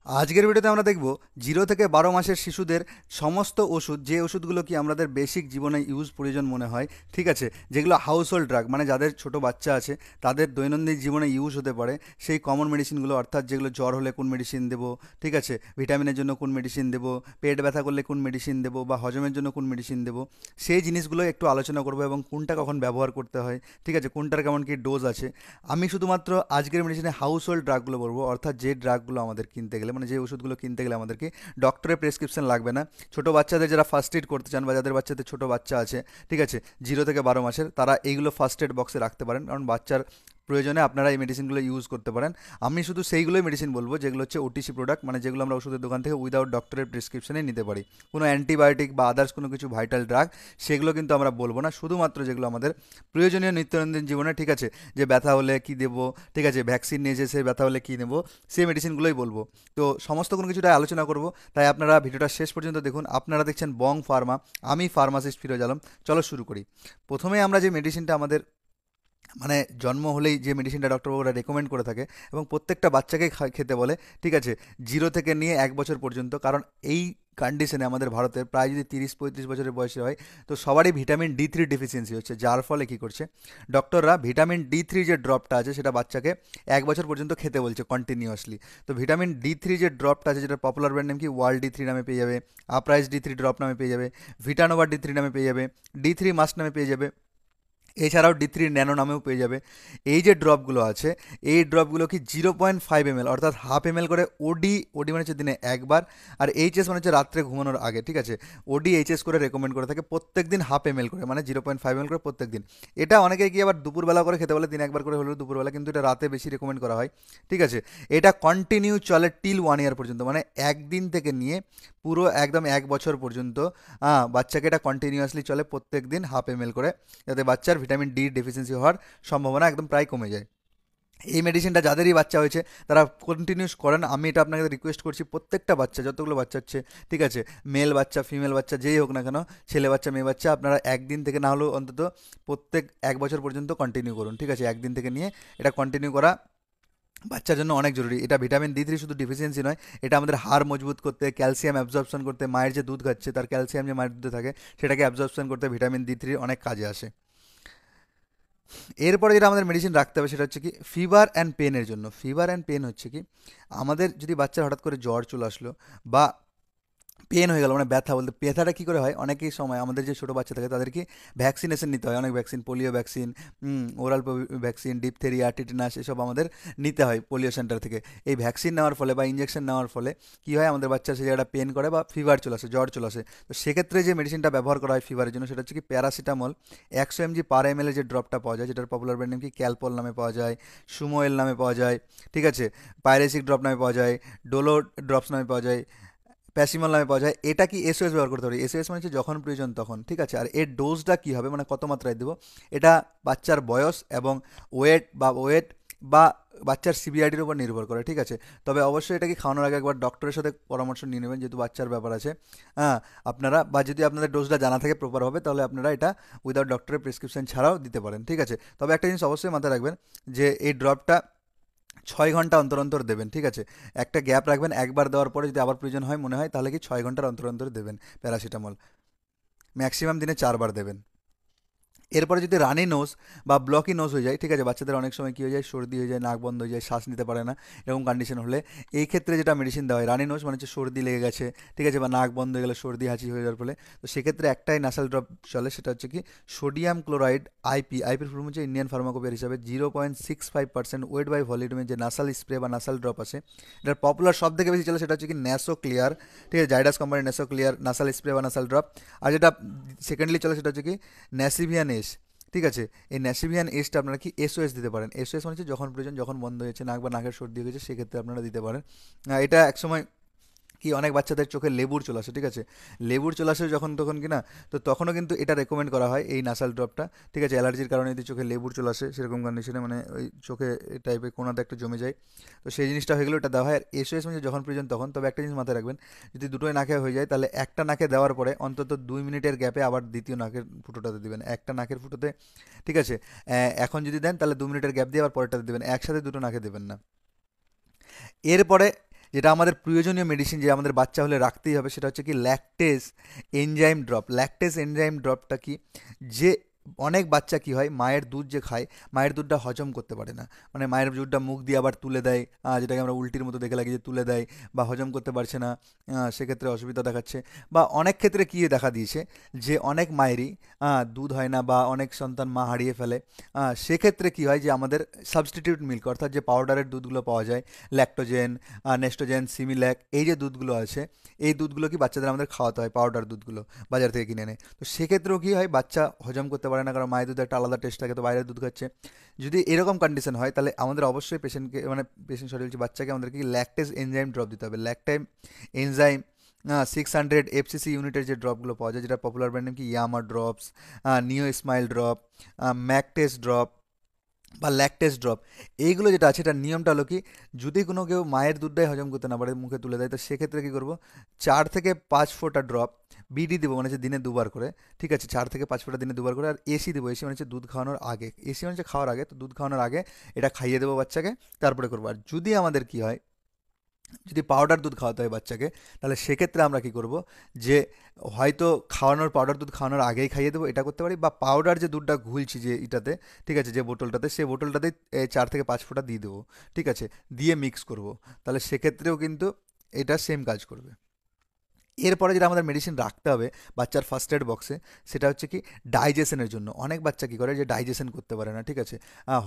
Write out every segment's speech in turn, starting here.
আজকের ভিডিওতে আমরা দেখব 0 থেকে 12 মাসের শিশুদের সমস্ত ওষুধ, যে ওষুধগুলো কি আমাদের বেসিক জীবনে প্রয়োজন মনে হয়, ঠিক আছে, যেগুলো হাউস হোল্ড ড্রাগ, মানে যাদের ছোট বাচ্চা আছে তাদের দৈনন্দিন জীবনে ইউজ হতে পারে সেই কমন মেডিসিনগুলো, অর্থাৎ যেগুলো জ্বর হলে কোন মেডিসিন দেবো, ঠিক আছে, ভিটামিনের জন্য কোন মেডিসিন দেবো, পেট ব্যথা করলে কোন মেডিসিন দেবো, বা হজমের জন্য কোন মেডিসিন দেবো, সেই জিনিসগুলো একটু আলোচনা করবো এবং কোনটা কখন ব্যবহার করতে হয়, ঠিক আছে, কোনটার কেমন কি ডোজ আছে। আমি শুধুমাত্র আজকের মেডিসিনে হাউস হোল্ড ড্রাগগুলো বলবো, অর্থাৎ যে ড্রাগগুলো আমাদের কিনতে গেলে, মানে যে ওষুধগুলো কিনতে গেলে আমাদেরকে ডক্টরের প্রেসক্রিপশন লাগবে না। ছোটো বাচ্চাদের যারা ফার্স্ট এড করতে চান বা যাদের বাচ্চাদের ছোটো বাচ্চা আছে, ঠিক আছে, 0 থেকে 12 মাসের, তারা এইগুলো ফার্স্ট এড বক্সে রাখতে পারেন, কারণ বাচ্চার প্রয়োজনে আপনারা এই মেডিসিনগুলো ইউজ করতে পারেন। আমি শুধু সেইগুলোই মেডিসিন বলবো যেগুলো হচ্ছে ওটিসি প্রোডাক্ট, মানে যেগুলো আমরা ওষুধের দোকান থেকে উইদাউট ডক্টরের প্রেসক্রিপশনে নিতে পারি। কোনো অ্যান্টিবায়োটিক বা আদার্স কোনো কিছু ভাইটাল ড্রাগ সেগুলো কিন্তু আমরা বলবো না, শুধুমাত্র যেগুলো আমাদের প্রয়োজনীয় নিত্যনন্দিন জীবনে, ঠিক আছে, যে ব্যথা হলে কী দেবো, ঠিক আছে, ভ্যাকসিন নিয়েছে সে ব্যথা হলে কী নেবো, সেই মেডিসিনগুলোই বলবো। তো সমস্ত কোনো কিছুটাই আলোচনা করব, তাই আপনারা ভিডিওটা শেষ পর্যন্ত দেখুন। আপনারা দেখছেন বং ফার্মা, আমি ফার্মাসিস্ট ফিরোজ আলম। চলো শুরু করি। প্রথমে আমরা যে মেডিসিনটা আমাদের, মানে জন্ম হলেই যে মেডিসিনটা ডক্টরবাবুরা রেকমেন্ড করে থাকে এবং প্রত্যেকটা বাচ্চাকে খেতে বলে, ঠিক আছে, 0 থেকে নিয়ে 1 বছর পর্যন্ত, কারণ এই কন্ডিশনে আমাদের ভারতের প্রায় যদি 30-35 বছরের বয়সে হয়, তো সবারই ভিটামিন D3 ডেফিসিয়েন্সি হচ্ছে, যার ফলে কী করছে ডক্টররা ভিটামিন D3 যে ড্রপটা আছে সেটা বাচ্চাকে 1 বছর পর্যন্ত খেতে বলছে কন্টিনিউয়াসলি। তো ভিটামিন D3 যে ড্রপটা আছে, যেটা পপুলার ব্র্যান্ড নেম কি ওয়ার্ল্ড D3 নামে পেয়ে যাবে, আপরাইজ D3 ড্রপ নামে পেয়ে যাবে, ভিটানোভা D3 নামে পেয়ে যাবে, D3 মাস্ট নামে পেয়ে যাবে, এছাড়াও D3 ন্যানো নামেও পেয়ে যাবে। এই যে ড্রপগুলো আছে, এই ড্রপগুলো কি 0.5 ml, অর্থাৎ ½ ml করে ওডি, ওডি মানে হচ্ছে দিনে একবার, আর এইচএস মানে হচ্ছে রাত্রে ঘুমানোর আগে, ঠিক আছে, ওডি এইচএস করে রেকমেন্ড করে থাকে প্রত্যেক দিন ½ ml করে, মানে 0.5 ml করে প্রত্যেক দিন। এটা অনেকে কি আবার দুপুরবেলা করে খেতে বলে, দিন একবার করে হলেও দুপুরবেলা, কিন্তু এটা রাতে বেশি রেকমেন্ড করা হয়, ঠিক আছে। এটা কন্টিনিউ চলে টিল 1 ইয়ার পর্যন্ত, মানে একদিন থেকে নিয়ে পুরো একদম 1 বছর পর্যন্ত বাচ্চাকে এটা কন্টিনিউয়াসলি চলে প্রত্যেক দিন ½ ml করে, যাতে বাচ্চার ভিটামিন D ডেফিসিয়েন্সি হওয়ার সম্ভাবনা একদম প্রায় কমে যায়। এই মেডিসিনটা যাদেরই বাচ্চা হয়েছে তারা কন্টিনিউস করেন। আমি এটা আপনাকে রিকোয়েস্ট করছি, প্রত্যেকটা বাচ্চা, যতগুলো বাচ্চা হচ্ছে, ঠিক আছে, মেল বাচ্চা ফিমেল বাচ্চা যেই হোক না কেন, ছেলে বাচ্চা মেয়ে বাচ্চা, আপনারা একদিন থেকে না হলেও অন্তত প্রত্যেক 1 বছর পর্যন্ত কন্টিনিউ করুন, ঠিক আছে। একদিন থেকে নিয়ে এটা কন্টিনিউ করা বাচ্চার জন্য অনেক জরুরি। এটা ভিটামিন D3 শুধু ডিফিসিয়েন্সি নয়, এটা আমাদের হাড় মজবুত করতে, ক্যালসিয়াম অ্যাবজর্পশন করতে, মায়ের যে দুধ খাচ্ছে তার ক্যালসিয়াম যে মায়ের দুধে থাকে সেটাকে অ্যাবজর্পশন করতে ভিটামিন D3 অনেক কাজে আসে। এরপরে যেটা আমাদের মেডিসিন রাখতে হবে সেটা হচ্ছে কি ফিভার অ্যান্ড পেনের জন্য। ফিভার অ্যান্ড পেন হচ্ছে কি, আমাদের যদি বাচ্চার হঠাৎ করে জ্বর চলে আসলো বা পেন হয়ে গেল, মানে ব্যথা, বলতে ব্যথাটা কী করে হয়, অনেকই সময় আমাদের যে ছোটো বাচ্চা থাকে তাদেরকে ভ্যাকসিনেশন নিতে হয়, অনেক vaccine, polio vaccine, oral vaccine, diphtheria, tetanus, এসব আমাদের নিতে হয় পোলিও সেন্টার থেকে। এই ভ্যাকসিন নেওয়ার ফলে বা ইঞ্জেকশন নেওয়ার ফলে কী হয়, আমাদের বাচ্চা সে জায়গাটা পেন করে বা ফিভার চলে আসে, জ্বর চলে আসে। তো সেক্ষেত্রে যে মেডিসিনটা ব্যবহার করা হয় ফিভারের জন্য সেটা হচ্ছে কি প্যারাসিটামল 100 mg/ml যে ড্রপটা পাওয়া যায়, যেটার পপুলার ব্র্যান্ড নেম কি ক্যালপল নামে পাওয়া যায়, সুমোয়েল নামে পাওয়া যায়, ঠিক আছে, পাইরেসিক ড্রপ নামে পাওয়া যায়, ডোলো ড্রপস নামে পাওয়া যায়, প্যাসিমল নামে পাওয়া যায়। এটা কি এসওএস ব্যবহার করতে পারি, এসওএস মানে হচ্ছে যখন প্রয়োজন তখন, ঠিক আছে। আর এর ডোজটা কী হবে, মানে কত মাত্রায় দেবো, এটা বাচ্চার বয়স এবং ওয়েট বা বাচ্চার সিভিআরটির উপর নির্ভর করে, ঠিক আছে। তবে অবশ্যই এটা কি খাওয়ানোর আগে একবার ডক্টরের সাথে পরামর্শ নিয়ে নেবেন, যেহেতু বাচ্চার ব্যাপার আছে। হ্যাঁ, আপনারা বা যদি আপনাদের ডোজটা জানা থাকে প্রপার হবে, তাহলে আপনারা এটা উইদাউট ডক্টরের প্রেসক্রিপশন ছাড়াও দিতে পারেন, ঠিক আছে। তবে একটা জিনিস অবশ্যই মাথায় রাখবেন যে এই ড্রপটা 6 ঘন্টা অন্তর অন্তর দেবেন, ঠিক আছে। একটা গ্যাপ রাখবেন, একবার দেওয়ার পরে যদি আবার প্রয়োজন হয় মনে হয়, তাহলে কি 6 ঘন্টার অন্তর অন্তর দেবেন প্যারাসিটামল, ম্যাক্সিমাম দিনে 4 বার দেবেন। এরপরে যদি রানি নোজ বা ব্লকি নোজ হয়ে যায়, ঠিক আছে, বাচ্চাদের অনেক সময় কী হয়ে যায়, সর্দি হয়ে যায়, নাক বন্ধ হয়ে যায়, শ্বাস নিতে পারে না, এরকম কন্ডিশন হলে এই ক্ষেত্রে যেটা মেডিসিন দেওয়া হয়, রানি নোজ মানে হচ্ছে সর্দি লেগে গেছে, ঠিক আছে, বা নাক বন্ধ হয়ে গেলে, সর্দি হাঁচি হয়ে যাওয়ার ফলে, তো সেক্ষেত্রে একটাই নাসাল ড্রপ চলে, সেটা হচ্ছে কি সোডিয়াম ক্লোরাইড আইপির ফুল হচ্ছে ইন্ডিয়ান ফার্মাকোপিয়ার হিসাবে 0.65% ওয়েট বাই ভলিউমের যে নাসাল স্প্রে বা নাসাল ড্রপ আছে, এটার পপুলার সব থেকে বেশি চলে সেটা হচ্ছে কি ন্যাসো ক্লিয়ার, ঠিক আছে, জাইডাস কোম্পানির ন্যাসো ক্লিয়ার নাসাল স্প্রে বা নাসাল ড্রপ। আর যেটা সেকেন্ডলি চলে সেটা হচ্ছে কি ন্যাসিভিয়ান এস, ঠিক আছে। এই ন্যাসিভিয়ান এসটা আপনারা কি এসওএস দিতে পারেন। এসওএস মানে হচ্ছে যখন প্রয়োজন, যখন বন্ধ হয়েছে নাক বা নাকের সর্দি হয়েছে সেক্ষেত্রে আপনারা দিতে পারেন। এটা একসময় কি অনেক বাচ্চাদের চোখে লেবুর চলে আসে, ঠিক আছে, লেবুর চলে আসে যখন তখন কি না, তো তখনও কিন্তু এটা রেকমেন্ড করা হয় এই নাসাল ড্রপটা, ঠিক আছে। অ্যালার্জির কারণে যদি চোখে লেবুর চলে আসে সেরকম কন্ডিশনে, মানে ওই চোখে টাইপের কোনাতে একটা জমে যায়, তো সেই জিনিসটা হয়ে গেলে এটা দেওয়া হয়। আর এসওএস মানে যখন প্রয়োজন তখন। তবে একটা জিনিস মাথায় রাখবেন, যদি দুটোই নাকে হয়ে যায় তাহলে একটা নাকে দেওয়ার পরে অন্তত 2 মিনিটের গ্যাপে আবার দ্বিতীয় নাকের ফুটোটাতে দিবেন, একটা নাকের ফুটোতে, ঠিক আছে। এখন যদি দেন তাহলে 2 মিনিটের গ্যাপ দিয়ে আবার পরেরটাতে দেবেন, একসাথে দুটো নাকে দেবেন না। এরপরে যেটা আমাদের প্রয়োজনীয় মেডিসিন, যে আমাদের বাচ্চা হলে রাখতেই হবে, সেটা হচ্ছে কি lactase enzyme drop. Lactase enzyme ড্রপটা কি, যে অনেক বাচ্চা কি হয়, মায়ের দুধ যে খায়, মায়ের দুধটা হজম করতে পারে না, মানে মায়ের দুধটা মুখ দিয়ে আবার তুলে দেয়, যেটাকে আমরা উল্টির মতো দেখে লাগি যে তুলে দেয়, বা হজম করতে পারছে না, সেক্ষেত্রে অসুবিধা দেখাচ্ছে। বা অনেক ক্ষেত্রে কী দেখা দিয়েছে, যে অনেক মায়েরই দুধ হয় না, বা অনেক সন্তান মা হারিয়ে ফেলে। সেক্ষেত্রে কী হয়, যে আমাদের সাবস্টিটিউট মিল্ক, অর্থাৎ যে পাউডারের দুধগুলো পাওয়া যায়, ল্যাক্টোজেন, নেস্টোজেন, সিমিল্যাক, এই যে দুধগুলো আছে, এই দুধগুলো কি বাচ্চাদের আমাদের খাওয়াতে হয়, পাউডার দুধগুলো বাজার থেকে কিনে এনে। তো সেক্ষেত্রেও কী হয়, বাচ্চা হজম করতে পারে না, কারণ মায়ের দুধে একটা আলাদা টেস্ট থাকে, তো বাইরের দুধ খাচ্ছে। যদি এরকম কন্ডিশন হয়, তাহলে আমাদের অবশ্যই পেশেন্টকে, মানে পেশেন্ট সরি বলছি, বাচ্চাকে আমাদেরকে ল্যাকটেজ এনজাইম ড্রপ দিতে হবে। ল্যাকটাইম এনজাইম 600 এফসিসি ইউনিটের যে ড্রপগুলো পাওয়া যায়, যেটা পপুলার ব্র্যান্ড নেম কি ইয়ামা ড্রপস, নিও স্মাইল ড্রপ, ম্যাকটেস ড্রপ বা ল্যাকটেস ড্রপ, এইগুলো যেটা আছে, এটার নিয়মটা হলো কি, যদি কোনো কেউ মায়ের দুধটাই হজম করতে না পারে, মুখে তুলে দেয়, তো সেক্ষেত্রে কী করবো, 4 থেকে 5 ফোঁটা ড্রপ বিডি দেবো, মানে হচ্ছে দিনে দুবার করে। ঠিক আছে, 4 থেকে 5 ফোঁটা দিনে দুবার করে। আর এসি দেবো, এসি মানে হচ্ছে দুধ খাওয়ানোর আগে, এসি মানে হচ্ছে খাওয়ার আগে, তো দুধ খাওয়ানোর আগে এটা খাইয়ে দেবো বাচ্চাকে, তারপরে করবো। আর যদি আমাদের কি হয়, যদি পাউডার দুধ খাওয়াতে হয় বাচ্চাকে, তাহলে সেক্ষেত্রে আমরা কি করব, যে হয়তো খাওয়ানোর পাউডার দুধ খাওয়ানোর আগেই খাইয়ে দেবো, এটা করতে পারি। বা পাউডার যে দুধটা ঘুলছি যে এটাতে, ঠিক আছে, যে বোতলটাতে, সেই বোতলটাতে 4 থেকে 5 ফোঁটা দিয়ে দেবো, ঠিক আছে, দিয়ে মিক্স করব। তাহলে সেক্ষেত্রেও কিন্তু এটা সেম কাজ করবে। এরপরে যেটা আমাদের মেডিসিন রাখতে হবে বাচ্চার ফার্স্ট এড বক্সে, সেটা হচ্ছে কি ডাইজেশনের জন্য। অনেক বাচ্চা কী করে, যে ডাইজেশন করতে পারে না, ঠিক আছে,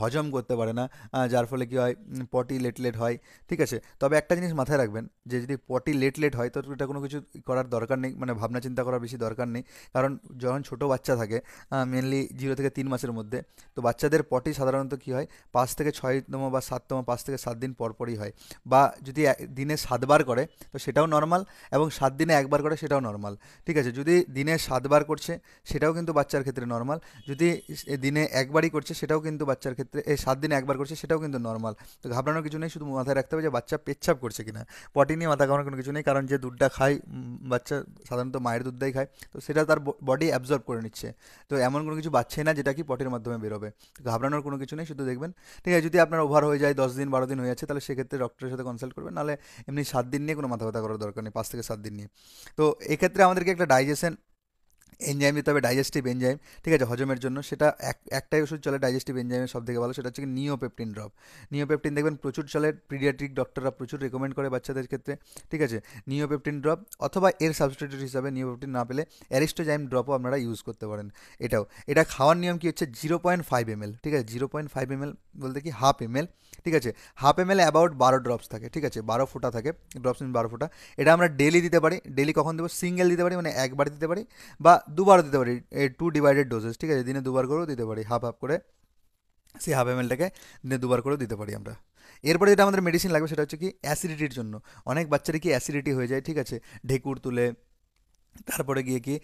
হজম করতে পারে না, যার ফলে কী হয়, পটি লেট হয়, ঠিক আছে। তবে একটা জিনিস মাথায় রাখবেন, যে যদি পটি লেট হয়, তো এটা কোনো কিছু করার দরকার নেই, মানে ভাবনা চিন্তা করার বেশি দরকার নেই। কারণ যখন ছোটো বাচ্চা থাকে, মেনলি 0 থেকে 3 মাসের মধ্যে, তো বাচ্চাদের পটি সাধারণত কী হয়, 5 থেকে 6তম বা 7তম, 5 থেকে 7 দিন পর পরই হয়। বা যদি দিনে 7 বার করে, তো সেটাও নর্মাল, এবং 7 দিনে 1 বার করে, সেটাও নর্মাল। ঠিক আছে, যদি দিনে 7 বার করছে, সেটাও কিন্তু বাচ্চার ক্ষেত্রে নর্মাল। যদি দিনে 1 বারই করছে, সেটাও কিন্তু বাচ্চার ক্ষেত্রে, 7 দিনে 1 বার করছে, সেটাও কিন্তু নর্মাল। তো ঘাবড়ানোর কিছু নেই, শুধু মাথায় রাখতে হবে যে বাচ্চা পেচ্ছাপ করছে কিনা। পটি নিয়ে মাথা ঘামানোর কোনো কিছু নেই, কারণ যে দুধটা খায়, বাচ্চা সাধারণত মায়ের দুধটাই খায়, তো সেটা তার বডি অ্যাবজর্ব করে নিচ্ছে। তো এমন কোনো কিছু বাচ্চাই না যেটা কি পটির মাধ্যমে বেরোবে। তো ঘাবড়ানোর কোনো কিছু নেই, শুধু দেখবেন। ঠিক আছে, যদি আপনার ওভার হয়ে যায়, 10 দিন 12 দিন হয়ে যাচ্ছে, তাহলে সেক্ষেত্রে ডক্টরের সাথে কনসাল্ট করবেন, নাহলে এমনি 7 দিন নিয়ে কোনো মাথা ব্যথা করার দরকার নেই, 5 থেকে 7 দিন নিয়ে। তো এক্ষেত্রে আমাদেরকে একটা ডাইজেশন এনজাইম দিতে হবে, ডাইজেস্টিভ এনজাইম, ঠিক আছে, হজমের জন্য। সেটা একটাই ওষুধ চলে ডাইজেস্টিভ এনজাইমের সব থেকে ভালো, সেটা হচ্ছে কি নিওপেপটিন ড্রপ। নিওপেপটিন দেখবেন প্রচুর চলে, পিডিয়াট্রিক ডক্টররা প্রচুর রেকমেন্ড করে বাচ্চাদের ক্ষেত্রে, ঠিক আছে। নিওপেপটিন ড্রপ, অথবা এর সাবস্টিটিউট হিসাবে নিওপেপটিন না পেলে অ্যারিস্টোজাইম ড্রপও আপনারা ইউজ করতে পারেন। এটা খাওয়ার নিয়ম কি হচ্ছে, 0.5 ml, ঠিক আছে, 0.5 ml বলতে কি 1/2 ml, ঠিক আছে, 1/2 ml অ্যাবাউট 12 ড্রপস থাকে, ঠিক আছে, 12 ফোঁটা থাকে, ড্রপস মিন 12 ফোঁটা। এটা আমরা ডেলি দিতে পারি। ডেলি কখন দেবো, সিঙ্গেল দিতে পারি, মানে একবার দিতে পারি, বা দুবারও দিতে পারি, 2 ডিভাইডেড ডোজেস, ঠিক আছে, দিনে 2 বার করেও দিতে পারি, হাফ হাফ করে, সেই 1/2 ml দিনে 2 বার করেও দিতে পারি আমরা। এরপরে যেটা আমাদের মেডিসিন লাগবে, সেটা হচ্ছে কি অ্যাসিডিটির জন্য। অনেক বাচ্চারই কি অ্যাসিডিটি হয়ে যায়, ঠিক আছে, ঢেকুর তুলে, তারপরে গিয়ে কি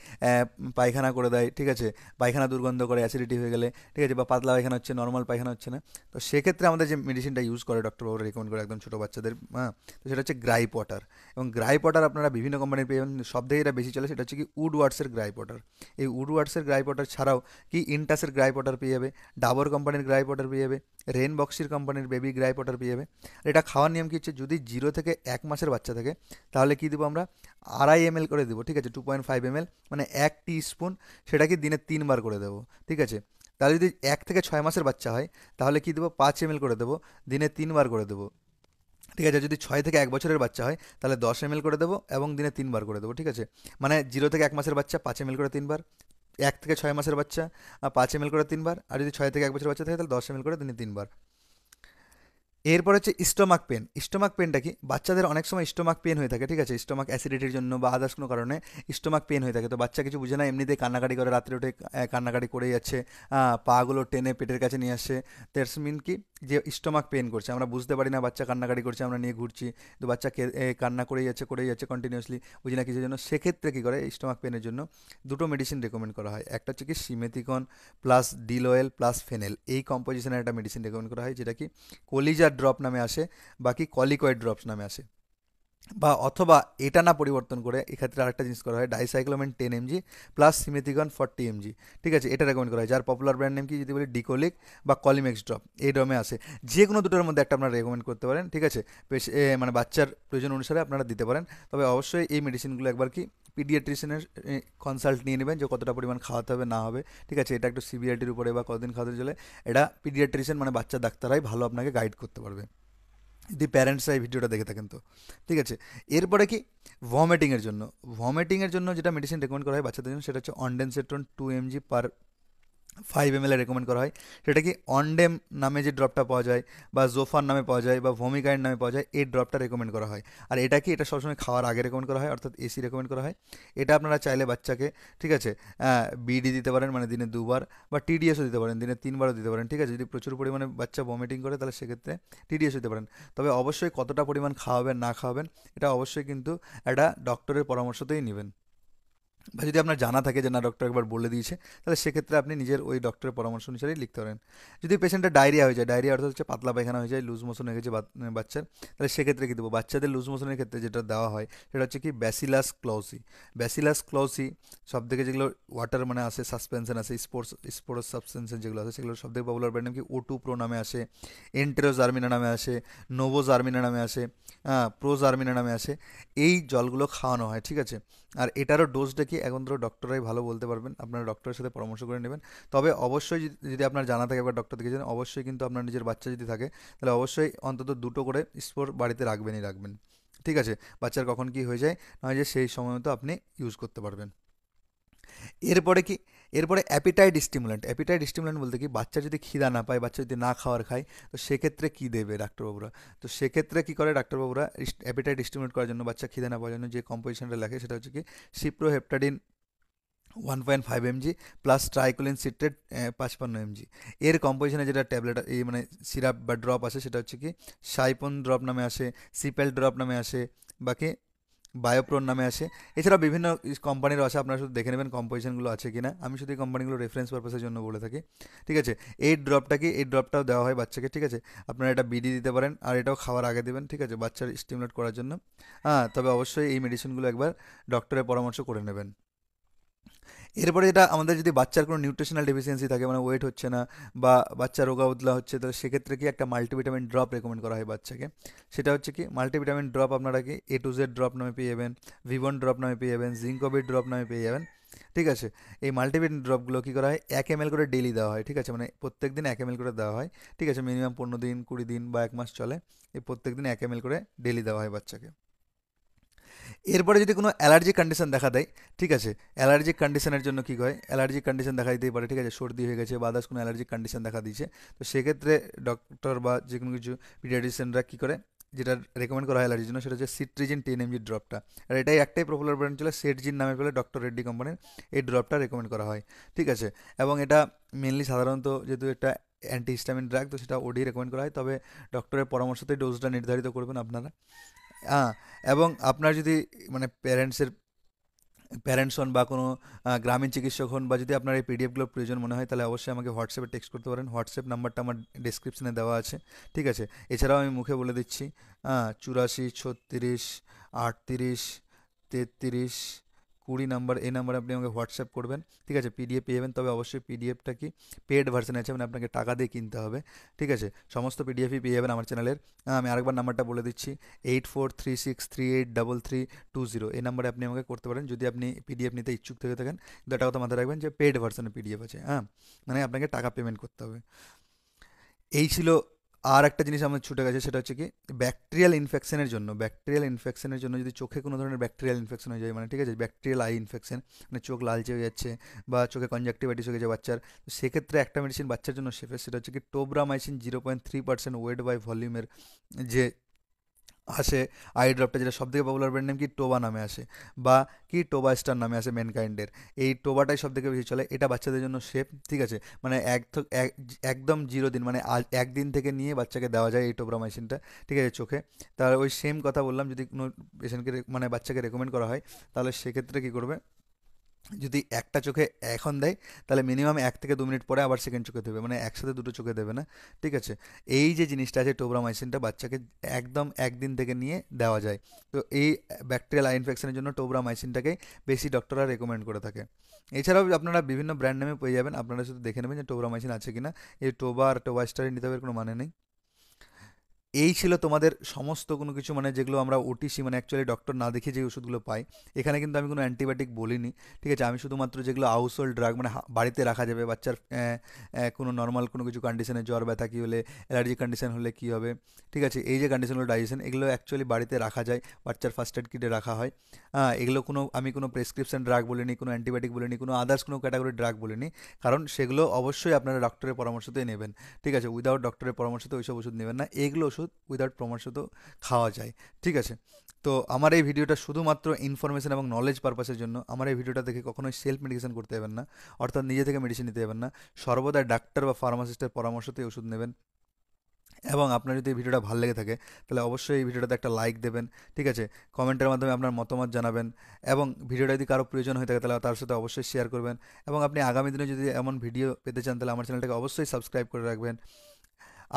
পায়খানা করে দেয়, ঠিক আছে, পায়খানা দুর্গন্ধ করে অ্যাসিডিটি হয়ে গেলে, ঠিক আছে, বা পাতলা পায়খানা হচ্ছে, নর্মাল পায়খানা হচ্ছে না। তো সেক্ষেত্রে আমাদের যে মেডিসিনটা ইউজ করে ডক্টরবাবুরা রেকমেন্ড করে একদম ছোটো বাচ্চাদের, হ্যাঁ, তো সেটা হচ্ছে গ্রাইপ ওয়াটার। এবং গ্রাইপ ওয়াটার আপনারা বিভিন্ন কোম্পানির পেয়ে যাবেন, সব থেকে এটা বেশি চলে সেটা হচ্ছে কি উডওয়ার্ডসের গ্রাইপ ওয়াটার। এই উডওয়ার্ডসের গ্রাইপ ওয়াটার ছাড়াও কি ইন্টাসের গ্রাইপ ওয়াটার পেয়ে যাবে, ডাবর কোম্পানির গ্রাইপ ওয়াটার পেয়ে যাবে, রেন বক্সির কোম্পানির বেবি গ্রাইপ ওয়াটার পেয়ে যাবে। আর এটা খাওয়ার নিয়ম কি হচ্ছে, যদি 0 থেকে 1 মাসের বাচ্চা থাকে, তাহলে কি দেবো আমরা, 2.5 ml করে দেবো, ঠিক আছে, 2.5 ml, মানে 1 টি স্পুন, সেটাকে দিনে 3 বার করে দেবো, ঠিক আছে। তাহলে যদি 1 থেকে 6 মাসের বাচ্চা হয়, তাহলে কি দেবো, 5 ml করে দেবো, দিনে 3 বার করে দেবো, ঠিক আছে। যদি 6 থেকে 1 বছরের বাচ্চা হয়, তাহলে 10 ml করে দেবো, এবং দিনে 3 বার করে দেবো, ঠিক আছে। মানে 0 থেকে 1 মাসের বাচ্চা 5 ml করে 3 বার, 1 থেকে 6 মাসের বাচ্চা 5 ml করে 3 বার, আর যদি 6 থেকে 1 বছরের বাচ্চা থাকে, তাহলে 10 ml করে দিনে 3 বার। এরপর হচ্ছে স্টোমাক পেন। স্টোমাক পেনটা কি, বাচ্চাদের অনেক সময় স্টোমাক পেন হয়ে থাকে, ঠিক আছে, স্টোমাক অ্যাসিডিটির জন্য বা আদার্স কোনো কারণে স্টোমাক পেন হয়ে থাকে। তো বাচ্চা কিছু বুঝে না, এমনিতেই কান্নাকাটি করে, রাত্রে উঠে কান্নাকাটি করেই যাচ্ছে, পাগুলো টেনে পেটের কাছে নিয়ে আসছে। দ্যাটস মিন কি, যে স্টোমাক পেন করছে, আমরা বুঝতে পারি না বাচ্চা কান্নাকাটি করছে, আমরা নিয়ে ঘুরছি, তো বাচ্চা কান্না করেই যাচ্ছে কন্টিনিউয়াসলি, বুঝি না কিছুর জন্য। সেক্ষেত্রে কী করে, স্টোমাক পেনের জন্য দুটো মেডিসিন রেকমেন্ড করা হয়। একটা হচ্ছে কি simethicone plus dill oil plus fennel, এই কম্পোজিশনের একটা মেডিসিন রেকমেন্ড করা হয়, যেটা কি কলিজার ড্রপ নামে আসে, বাকি কলিকয়েড ড্রপস নামে আসে। বা অথবা এটা না পরিবর্তন করে এক্ষেত্রে আরেকটা জিনিস করা হয়, ডাইসাইক্লোমিন 10 mg প্লাস সিমেথিগন 40 mg, ঠিক আছে, এটা রেকমেন্ড করা হয়, যার পপুলার ব্র্যান্ড নেম কি যদি বলি ডিকোলিক বা কলিমেক্স ড্রপ, এই ড্রমে আসে। যে কোনো দুটোর মধ্যে একটা আপনারা রেকমেন্ড করতে পারেন, ঠিক আছে, মানে বাচ্চার প্রয়োজন অনুসারে আপনারা দিতে পারেন। তবে অবশ্যই এই মেডিসিনগুলো একবার কি পিডিয়াট্রিশিয়ানের কনসাল্ট নিয়ে নেবেন যে কতটা পরিমাণ খাওয়াতে হবে না হবে, ঠিক আছে, এটা একটু সিভিয়ারিটির উপরে বা কতদিন খাওয়াতে চলে, এটা পিডিয়াট্রিশিয়ান মানে বাচ্চা ডাক্তাররাই ভালো আপনাকে গাইড করতে পারবে, যদি প্যারেন্টসরা এই ভিডিওটা দেখে থাকেন তো, ঠিক আছে। এরপরে কি ভমিটিংয়ের জন্য যেটা মেডিসিন রেকমেন্ড করা হয় বাচ্চাদের জন্য, সেটা হচ্ছে অনডেনসেট্রন 2 mg/5 ml রেকমেন্ড করা হয়। সেটা কি অনডেম নামে যে ড্রপটা পাওয়া যায়, বা জোফার নামে পাওয়া যায়, বা ভমিকাইন নামে পাওয়া যায়, এই ড্রপটা রেকমেন্ড করা হয়। আর এটা কি, এটা সবসময় খাওয়ার আগে রেকমেন্ড করা হয়, অর্থাৎ এসি রেকমেন্ড করা হয়। এটা আপনারা চাইলে বাচ্চাকে, ঠিক আছে, বিডি দিতে পারেন, মানে দিনে 2 বার, বা টিডিএসও দিতে পারেন, দিনে 3বারও দিতে পারেন, ঠিক আছে, যদি প্রচুর পরিমাণে বাচ্চা ভমিটিং করে তাহলে সেক্ষেত্রে টিডিএস দিতে পারেন। তবে অবশ্যই কতটা পরিমাণ খাওয়াবেন না খাওয়াবেন এটা অবশ্যই কিন্তু একটা ডক্টরের পরামর্শতেই নেবেন। বা যদি আপনার জানা থাকে যে না ডক্টর একবার বলে দিয়েছে, তাহলে সেক্ষেত্রে আপনি নিজের ওই ডক্টরের পরামর্শ অনুসারেই লিখতে পারেন। যদি পেশেন্টের ডায়রিয়া হয়ে যায়, ডায়রিয়া অর্থাৎ হচ্ছে পাতলা পায়খানা হয়ে যায়, লুজ মোশন হয়ে গেছে বাচ্চার, তাহলে সেক্ষেত্রে কী দেবো, বাচ্চাদের লুজ মোশনের ক্ষেত্রে যেটা দেওয়া হয় সেটা হচ্ছে কি ব্যাসিলাস ক্লৌসি। ব্যাসিলাস ক্লৌসি সব থেকে যেগুলো ওয়াটার মানে আসে, সাসপেনশন আছে, স্পোর্টস সাবস্টেন্সের যেগুলো আছে, সেগুলো সব থেকে পপুলার ব্র্যান্ড নাম কি O2 প্রো নামে আসে, এন্টেরোজার্মিনা নামে আসে, নোভোজার্মিনা নামে আসে, প্রোজার্মিনা নামে আসে। এই জলগুলো খাওয়ানো হয়, ঠিক আছে। আর এটারও ডোজটা কি এখন তো ডক্টররাই ভালো বলতে পারবেন, আপনারা ডক্টরের সাথে পরামর্শ করে নেবেন। তবে অবশ্যই যদি আপনার জানা থাকে বা ডক্টর দেখেছেন, অবশ্যই কিন্তু আপনার নিজের বাচ্চা যদি থাকে তাহলে অবশ্যই অন্তত 2টো করে স্পোর বাড়িতে রাখবেনই রাখবেন, ঠিক আছে। বাচ্চার কখন কি হয়ে যায় না হয়ে যায় সেই সময় মতো আপনি ইউজ করতে পারবেন। এরপরে কি, এরপরে অ্যাপিটাইট স্টিমুল্যান্ট বলতে কি, বাচ্চা যদি খিদা না পায়, বাচ্চা যদি না খাওয়ার খায়, তো সেক্ষেত্রে কি দেবে ডাক্তারবাবুরা, তো সেক্ষেত্রে কি করে ডাক্তারবাবুরা অ্যাপিটাইট স্টিমুলেট করার জন্য, বাচ্চা খিদে না পাওয়ার জন্য যে কম্পোজিশনটা লেখে সেটা হচ্ছে কি cyproheptadine 1.5 mg plus tricholine citrate 55 mg। এর কম্পোজিশনে যেটা ট্যাবলেট এই মানে সিরাপ বা ড্রপ আছে সেটা হচ্ছে কি সাইপন ড্রপ নামে আসে, সিপেল ড্রপ নামে আসে, বাকি বায়োপ্রন নামে আসে। এছাড়া বিভিন্ন কোম্পানিরও আছে, আপনারা শুধু দেখে নেবেন কম্পোজিশনগুলো আছে কিনা, আমি শুধু এই কোম্পানিগুলো রেফারেন্স পারপাসের জন্য বলে থাকি, ঠিক আছে। এই ড্রপটা কি, এই ড্রপটাও দেওয়া হয় বাচ্চাকে, ঠিক আছে। আপনারা এটা বিডি দিতে পারেন, আর এটাও খাওয়ার আগে দেবেন, ঠিক আছে, বাচ্চার স্টিমুলেট করার জন্য। হ্যাঁ, তবে অবশ্যই এই মেডিসিনগুলো একবার ডক্টরের পরামর্শ করে নেবেন। এরপরে যেটা আমাদের, যদি বাচ্চার কোনো নিউট্রিশনাল ডেফিসিয়েন্সি থাকে, মানে ওয়েট হচ্ছে না বা বাচ্চা রোগা উতলা হচ্ছে, তো সেক্ষেত্রে কি একটা মাল্টিভিটামিন ড্রপ রেকমেন্ড করা হয় বাচ্চাকে। সেটা হচ্ছে কি মাল্টিভিটামিন ড্রপ, আপনারা কি A to Z ড্রপ নামে পেয়ে যাবেন, ভিভন ড্রপ নামে পেয়ে যাবেন, জিঙ্কোভিট ড্রপ নামে পেয়ে যাবেন, ঠিক আছে। এই মাল্টিভিটামিন ড্রপগুলো কী করা হয়, 1 ml করে ডেইলি দেওয়া হয়, ঠিক আছে, মানে প্রত্যেক দিন 1 ml করে দেওয়া হয়, ঠিক আছে, মিনিমাম 15 দিন 20 দিন বা 1 মাস চলে, এই প্রত্যেক দিন 1 ml করে ডেইলি দেওয়া হয় বাচ্চাকে। এরপরে যদি কোনো অ্যালার্জি কন্ডিশন দেখা দেয়, ঠিক আছে, অ্যালার্জিক কন্ডিশনের জন্য কী হয়, অ্যালার্জিক কন্ডিশন দেখা দিতেই পারে, ঠিক আছে, সর্দি হয়ে গেছে বা আদার্স কোনো অ্যালার্জিক কন্ডিশন দেখা দিয়েছে, তো সেক্ষেত্রে ডক্টর বা যে কোনো কিছু পিডিয়াট্রিশিয়ানরা কী করে, যেটা রেকমেন্ড করা হয় অ্যালার্জির জন্য সেটা হচ্ছে সিট্রিজিন 10 mg ড্রপটা। আর এটাই একটাই পপুলার ব্র্যান্ড ছিল সেটজিন নামে পেলে, ডক্টর রেড্ডি কোম্পানির এই ড্রপটা রেকমেন্ড করা হয়, ঠিক আছে। এবং এটা মেনলি সাধারণত যেহেতু একটা অ্যান্টিহিস্টামিন ড্রাগ, তো সেটা ওডি রেকমেন্ড করা হয়, তবে ডক্টরের পরামর্শতেই ডোজটা নির্ধারিত করবেন আপনারা। হ্যাঁ, এবং আপনার যদি মানে প্যারেন্টস হন বা কোনো গ্রামীণ চিকিৎসক হন, বা যদি আপনার এই পিডিএফগুলোর প্রয়োজন মনে হয় তাহলে অবশ্যই আমাকে হোয়াটসঅ্যাপে টেক্সট করতে পারেন, হোয়াটসঅ্যাপ নাম্বারটা আমার ডিসক্রিপশনে দেওয়া আছে, ঠিক আছে। এছাড়াও আমি মুখে বলে দিচ্ছি, 84 36 38 33 20 নাম্বার, এই নাম্বারে আপনি আমাকে হোয়াটসঅ্যাপ করবেন, ঠিক আছে, পিডিএফ পেয়ে যাবেন। তবে অবশ্যই পিডিএফটা কি পেড ভার্সন আছে, মানে আপনাকে টাকা দিয়ে কিনতে হবে, ঠিক আছে। সমস্ত পিডিএফই পেয়ে যাবেন আমার চ্যানেলের। আমি আরেকবার নাম্বারটা বলে দিচ্ছি, 8436383320, এই নাম্বারে আপনি আমাকে করতে পারেন যদি আপনি পিডিএফ নিতে ইচ্ছুক থেকে থাকেন। কিন্তু একটা কথা মাথায় রাখবেন যে পেড ভার্সনে পিডিএফ আছে, হ্যাঁ, মানে আপনাকে টাকা পেমেন্ট করতে হবে। এই ছিল। আর একটা জিনিস আমার ছুটে গেছে, সেটা হচ্ছে কি ব্যাকটেরিয়াল ইনফেকশনের জন্য যদি চোখে কোনো ধরনের ব্যাকটেরিয়াল ইনফেকশন হয়ে যায়, মানে ঠিক আছে, ব্যাকটেরিয়াল আই ইনফেকশন, মানে চোখ লালচে হয়ে যাচ্ছে বা চোখে কনজাক্টিভাইটিস হয়ে গেছে বাচ্চার, তো সেক্ষেত্রে একটা মেডিসিন বাচ্চার জন্য সেফেস্ট, সেটা হচ্ছে কি টোব্রামাইসিন 0.3% ওয়েট বাই ভলিউমের যে আসে আই ড্রপটা, যেটা সব থেকে পপুলার ব্র্যান্ড নেম কি টোবা নামে আসে, বা কি টোবা স্টার নামে আসে ম্যানকাইন্ডের। এই টোবাটাই সব থেকে বেশি চলে, এটা বাচ্চাদের জন্য সেফ, ঠিক আছে, মানে একদম 0 দিন, মানে আজ 1 দিন থেকে নিয়ে বাচ্চাকে দেওয়া যায় এই টোব্রামাইসিনটা, ঠিক আছে, চোখে। তার ওই সেম কথা বললাম, যদি কোনো পেশেন্টকে মানে বাচ্চাকে রেকমেন্ড করা হয় তাহলে সেক্ষেত্রে কী করবে, যদি একটা চোখে এখন দেয় তাহলে মিনিমাম 1 থেকে 2 মিনিট পরে আবার সেকেন্ড চোখে দেবে, মানে একসাথে দুটো চোখে দেবে না। ঠিক আছে, এই যে জিনিসটা আছে টোব্রামাইসিনটা বাচ্চাকে একদম একদিন থেকে নিয়ে দেওয়া যায়। তো এই ব্যাকটেরিয়াল আই ইনফেকশনের জন্য টোব্রামাইসিনটাকে বেশি ডক্টররা রেকমেন্ড করে থাকে। এছাড়াও আপনারা বিভিন্ন ব্র্যান্ড নামে পেয়ে যাবেন, আপনারা শুধু দেখে নেবেন যে টোব্রামাইসিন আছে কিনা। এই টোবা আর টোবাস্টারে নিতে হবে কোনো মানে নেই। এই ছিল তোমাদের সমস্ত কোনো কিছু, মানে যেগুলো আমরা ওটিসি মানে অ্যাকচুয়ালি ডক্টর না দেখে যে ওষুধগুলো পাই। এখানে কিন্তু আমি কোনো অ্যান্টিবায়োটিক বলিনি। ঠিক আছে, আমি শুধুমাত্র যেগুলো হাউস হোল্ড ড্রাগ মানে বাড়িতে রাখা যাবে বাচ্চার কোনো নর্মাল কোনো কিছু কন্ডিশনে, জ্বর ব্যথা কী হলে, অ্যালার্জি কন্ডিশন হলে কী হবে, ঠিক আছে, এই যে কন্ডিশনগুলো ডাইজেশন, এগুলো অ্যাকচুয়ালি বাড়িতে রাখা যায়, বাচ্চার ফার্স্ট এড কিটে রাখা হয়। এগুলো কোনো আমি কোনো প্রেসক্রিপশন ড্রাগ বলিনি, কোনো অ্যান্টিবায়োটিক বলিনি, কোনো আদার্স কোনো ক্যাটাগরি ড্রাগ বলিনি। কারণ সেগুলো অবশ্যই আপনারা ডক্টরের পরামর্শতেই নেবেন। ঠিক আছে, উইদাউট ডক্টরের পরামর্শতে ওইসব ওষুধ নেবেন না, এগুলো ওষুধ উইদাউট পরামর্শতেও খাওয়া যায়। ঠিক আছে, তো আমার এই ভিডিওটা শুধুমাত্র ইনফরমেশন এবং নলেজ পারপাসের জন্য। আমার এই ভিডিওটা দেখে কখনোই সেলফ মেডিকেশন করতে যাবেন না, অর্থাৎ নিজে থেকে মেডিসিন নিতে যাবেন না। সর্বদা ডাক্তার বা ফার্মাসিস্টের পরামর্শতেই ওষুধ নেবেন। এবং আপনার যদি এই ভিডিওটা ভালো লেগে থাকে তাহলে অবশ্যই এই ভিডিওটাতে একটা লাইক দেবেন। ঠিক আছে, কমেন্টের মাধ্যমে আপনার মতামত জানাবেন। এবং ভিডিওটা যদি কারো প্রয়োজন হয়ে থাকে তাহলে তার সাথে অবশ্যই শেয়ার করবেন। এবং আপনি আগামী দিনে যদি এমন ভিডিও পেতে চান তাহলে আমার চ্যানেলটাকে অবশ্যই সাবস্ক্রাইব করে রাখবেন।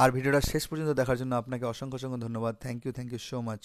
আর ভিডিওটা শেষ পর্যন্ত দেখার জন্য আপনাকে অসংখ্য অসংখ্য ধন্যবাদ। Thank you so much.